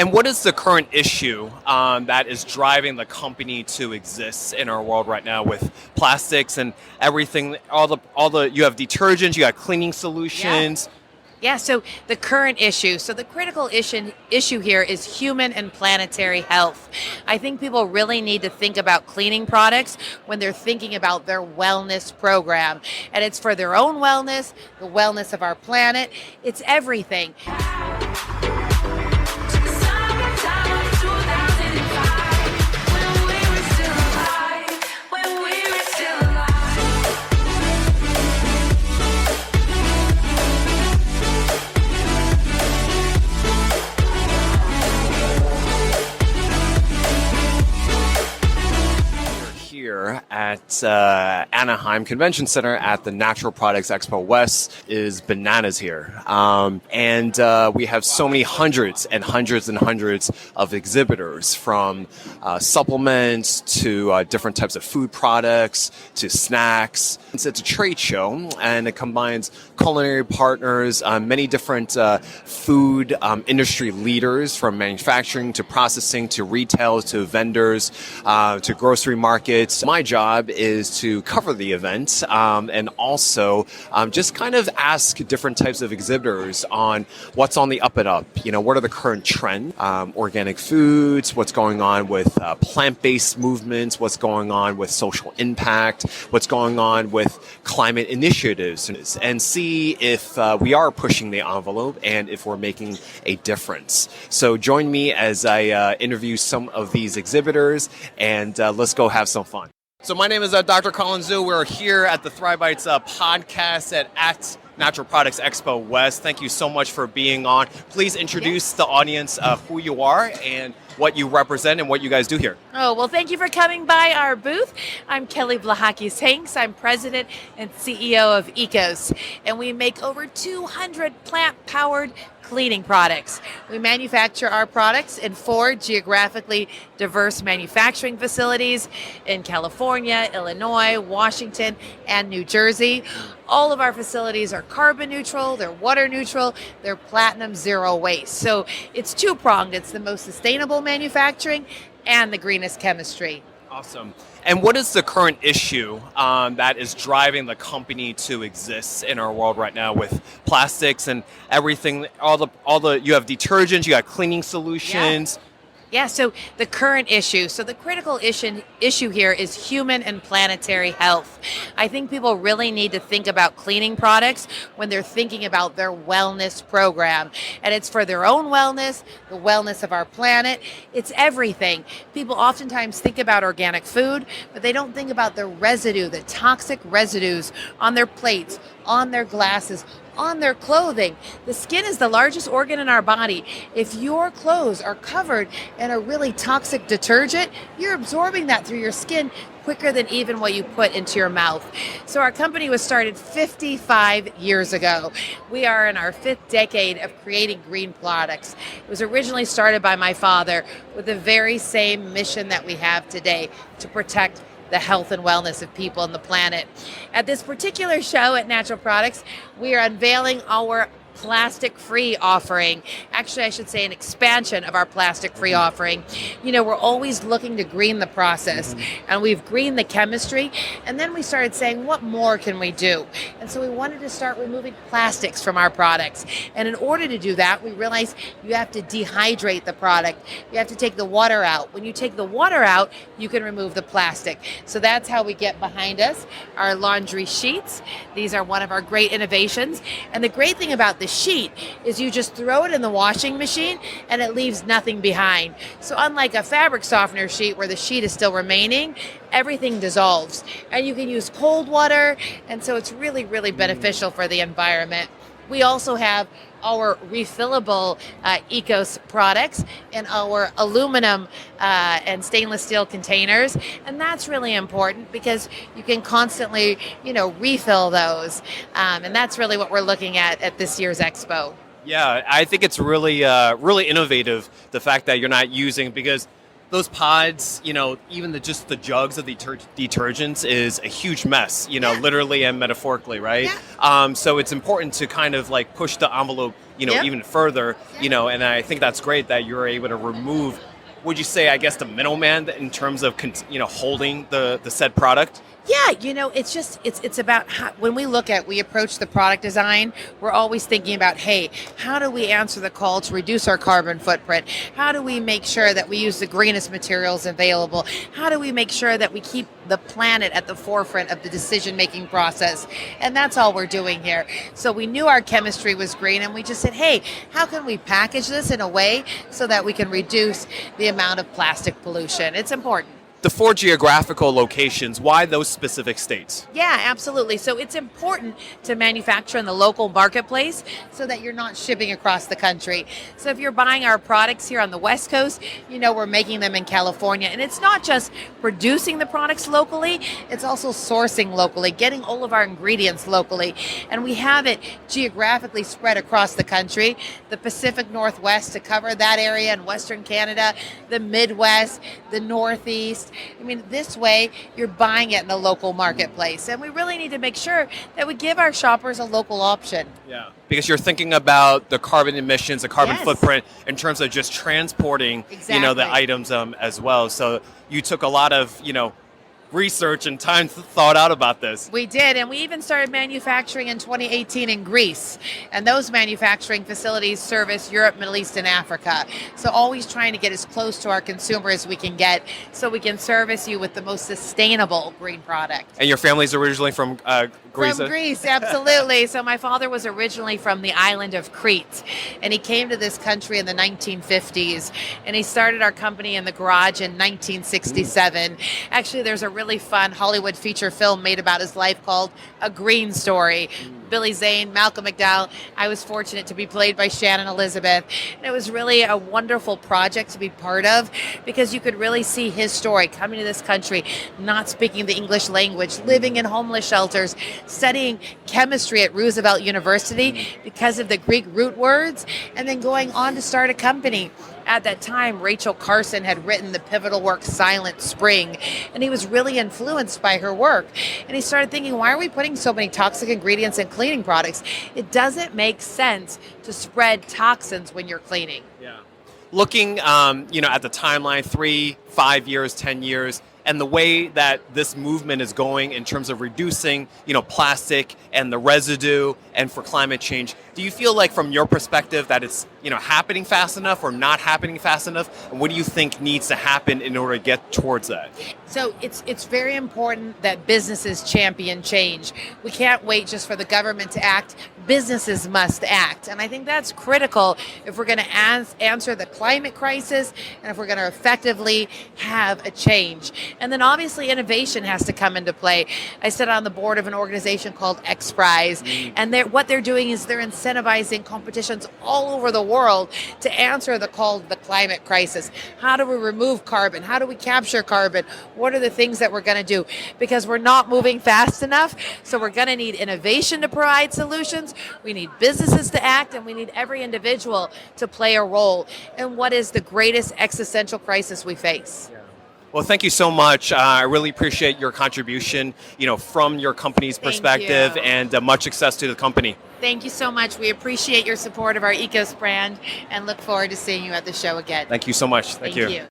And what is the current issue that is driving the company to exist in our world right now with plastics and everything? You have detergents, you got cleaning solutions. Yeah, so the current issue, so the critical issue here is human and planetary health. I think people really need to think about cleaning products when they're thinking about their wellness program. And it's for their own wellness, the wellness of our planet. It's everything. Here at Anaheim Convention Center at the Natural Products Expo West is bananas here. And we have so many hundreds and hundreds and hundreds of exhibitors, from supplements to different types of food products to snacks. It's a trade show, and it combines culinary partners, many different food industry leaders, from manufacturing to processing to retail to vendors to grocery markets. My job is to cover the event and also just kind of ask different types of exhibitors on what's on the up and up. You know, what are the current trends? Organic foods, what's going on with plant-based movements, what's going on with social impact, what's going on with climate initiatives, and see if we are pushing the envelope and if we're making a difference. So join me as I interview some of these exhibitors, and let's go have some fun. So my name is Dr. Colin Zhu. We're here at the Thrive Bites podcast at Natural Products Expo West. Thank you so much for being on. Please introduce the audience who you are and what you represent and what you guys do here. Oh, well, thank you for coming by our booth. I'm Kelly Vlahakis-Hanks. I'm president and CEO of EXPO, and we make over 200 plant-powered cleaning products. We manufacture our products in 4 geographically diverse manufacturing facilities in California, Illinois, Washington, and New Jersey. All of our facilities are carbon neutral, they're water neutral, they're platinum zero waste. So it's two-pronged. It's the most sustainable manufacturing and the greenest chemistry. Awesome. And what is the current issue that is driving the company to exist in our world right now with plastics and everything? You have detergents, you got cleaning solutions. Yeah, so the current issue, so the critical issue here is human and planetary health. I think people really need to think about cleaning products when they're thinking about their wellness program. And it's for their own wellness, the wellness of our planet. It's everything. People oftentimes think about organic food, but they don't think about the residue, the toxic residues on their plates, on their glasses, on their clothing. The skin is the largest organ in our body. If your clothes are covered in a really toxic detergent, you're absorbing that through your skin quicker than even what you put into your mouth. So our company was started 55 years ago. We are in our 5th decade of creating green products. It was originally started by my father with the very same mission that we have today, to protect the health and wellness of people and the planet. At this particular show at Natural Products, we are unveiling our plastic-free offering. Actually, I should say an expansion of our plastic-free offering. You know, we're always looking to green the process, and we've greened the chemistry, and then we started saying, what more can we do? And so we wanted to start removing plastics from our products. And in order to do that, we realized you have to dehydrate the product. You have to take the water out. When you take the water out, you can remove the plastic. So that's how we get behind us our laundry sheets. These are one of our great innovations. And the great thing about the sheet is you just throw it in the washing machine and it leaves nothing behind. So unlike a fabric softener sheet where the sheet is still remaining, everything dissolves. And you can use cold water, and so it's really, really beneficial for the environment. We also have our refillable ECOS products in our aluminum and stainless steel containers, and that's really important because you can constantly, refill those, and that's really what we're looking at this year's expo. Yeah, I think it's really, really innovative, the fact that you're not using, because those pods, even just the jugs of the detergents is a huge mess, literally and metaphorically, right? Yeah. So it's important to kind of like push the envelope, Yep. even further, and I think that's great that you're able to remove, would you say, I guess, the middleman in terms of, holding the said product? Yeah, it's about when we approach the product design, we're always thinking about, hey, how do we answer the call to reduce our carbon footprint? How do we make sure that we use the greenest materials available? How do we make sure that we keep the planet at the forefront of the decision-making process? And that's all we're doing here. So we knew our chemistry was green, and we just said, hey, how can we package this in a way so that we can reduce the amount of plastic pollution? It's important. The 4 geographical locations, why those specific states? Yeah, absolutely. So it's important to manufacture in the local marketplace so that you're not shipping across the country. So if you're buying our products here on the West Coast, we're making them in California. And it's not just producing the products locally, it's also sourcing locally, getting all of our ingredients locally. And we have it geographically spread across the country, the Pacific Northwest to cover that area in Western Canada, the Midwest, the Northeast. I mean, this way you're buying it in the local marketplace. And we really need to make sure that we give our shoppers a local option. Yeah. Because you're thinking about the carbon emissions, the carbon Yes. footprint in terms of just transporting, Exactly. the items as well. So you took a lot of, research and time thought out about this. We did, and we even started manufacturing in 2018 in Greece. And those manufacturing facilities service Europe, Middle East, and Africa. So always trying to get as close to our consumer as we can get so we can service you with the most sustainable green product. And your family's originally from Greece? From Greece, absolutely. So my father was originally from the island of Crete, and he came to this country in the 1950s, and he started our company in the garage in 1967. Actually, there's a really fun Hollywood feature film made about his life called A Green Story. Billy Zane, Malcolm McDowell. I was fortunate to be played by Shannon Elizabeth. And it was really a wonderful project to be part of because you could really see his story coming to this country, not speaking the English language, living in homeless shelters, studying chemistry at Roosevelt University because of the Greek root words, and then going on to start a company. At that time, Rachel Carson had written the pivotal work Silent Spring, and he was really influenced by her work. And he started thinking, why are we putting so many toxic ingredients in cleaning products? It doesn't make sense to spread toxins when you're cleaning. Yeah. Looking, at the timeline, 3, 5 years, 10 years, and the way that this movement is going in terms of reducing, plastic and the residue and for climate change, do you feel like from your perspective that it's, happening fast enough or not happening fast enough? And what do you think needs to happen in order to get towards that? So it's very important that businesses champion change. We can't wait just for the government to act. Businesses must act. And I think that's critical if we're going to answer the climate crisis and if we're going to effectively have a change. And then obviously innovation has to come into play. I sit on the board of an organization called XPRIZE, and what they're doing is they're incentivizing competitions all over the world to answer the call to the climate crisis. How do we remove carbon? How do we capture carbon? What are the things that we're going to do? Because we're not moving fast enough, so we're going to need innovation to provide solutions. We need businesses to act, and we need every individual to play a role in what is the greatest existential crisis we face. Well, thank you so much. I really appreciate your contribution, from your company's perspective, and much success to the company. Thank you so much. We appreciate your support of our Ecos brand and look forward to seeing you at the show again. Thank you so much. Thank you.